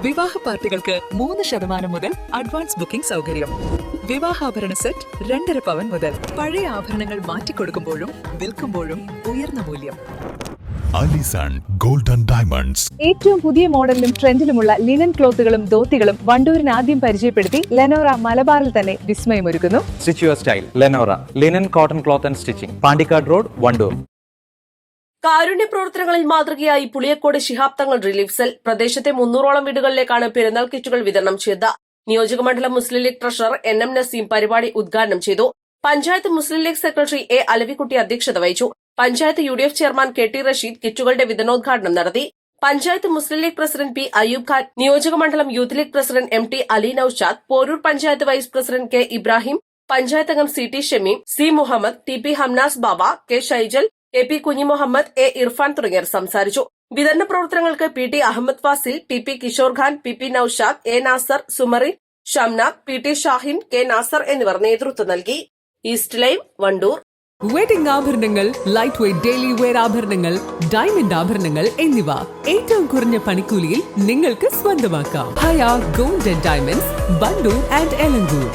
വിവാഹ പാർട്ടികൾക്ക് 3% മുതൽ അഡ്വാൻസ് ബുക്കിംഗ് സൗകര്യം. വിവാഹാഭരണ സെറ്റ് 2.5 പവൻ മുതൽ. പഴയ ആഭരണങ്ങൾ മാറ്റിക്കൊടുക്കുമ്പോഴും വിൽക്കുമ്പോഴും ഉയർന്ന മൂല്യം. Allison golden diamonds. ഏറ്റവും പുതിയ മോഡലിലും ട്രെൻഡിലുമുള്ള ലിനൻ ക്ലോത്തുകളും ധോത്തികളും വണ്ടൂരിന് ആദ്യം പരിചയപ്പെടുത്തി ലെനോറ മലബാറിൽ തന്നെ വിസ്മയമൊരുക്കുന്നു. Stitch your style Lenora linen cotton cloth and stitching, Pandikkad road, Wandoor. കാരുണ്യ പ്രവർത്തനങ്ങളിൽ മാതൃകയായി പുളിയക്കോട് ശിഹാബ് തങ്ങൾ റിലീഫ് സെൽ പ്രദേശത്തെ 300ഓളം വീടുകളിലേക്കാണ് പെരുന്നാൾ കിറ്റുകൾ വിതരണം ചെയ്തത്. നിയോജകമണ്ഡലം മുസ്ലിം ലീഗ് ട്രഷറർ NM നസീം പരിപാടി ഉദ്ഘാടനം ചെയ്തു. പഞ്ചായത്ത് മുസ്ലിം ലീഗ് സെക്രട്ടറി A അലവിക്കുട്ടി അധ്യക്ഷത വഹിച്ചു. Panchayat UDF chairman KT Rasheed കിറ്റുകളുടെ വിതരണോദ്ഘാടനം നടത്തി. പഞ്ചായത്ത് മുസ്ലിം ലീഗ് പ്രസിഡന്റ് P അയ്യൂബ് ഖാൻ, നിയോജകമണ്ഡലം Youth League president MT Ali Naushad, Poroor panchayat vice president K Ibrahim, panchayat അംഗം CT Shameem, C Muhammad, TP Hamnas ബാബ, K ഷൈജൽ, AP കുഞ്ഞി മുഹമ്മദ്, A ഇർഫാൻ തുടങ്ങിയവർ സംസാരിച്ചു. വിതരണ പ്രവർത്തനങ്ങൾക്ക് PT Ahmed Fazil, TP Kishore Khan, PP Naushad, A Nasar, സുമറി, Shamnath, PT Shahin, K Nasar എന്നിവർ നേതൃത്വം നൽകി. East Live, Wandoor. വെഡിംഗ് ആഭരണങ്ങൾ, ലൈറ്റ് വെയ്റ്റ് ഡെയിലി വെയർ ആഭരണങ്ങൾ, ഡയമണ്ട് ആഭരണങ്ങൾ എന്നിവ ഏറ്റവും കുറഞ്ഞ പണിക്കൂലിയിൽ നിങ്ങൾക്ക് സ്വന്തമാക്കാം. Haya gold and diamonds, Wandoor and Elankur.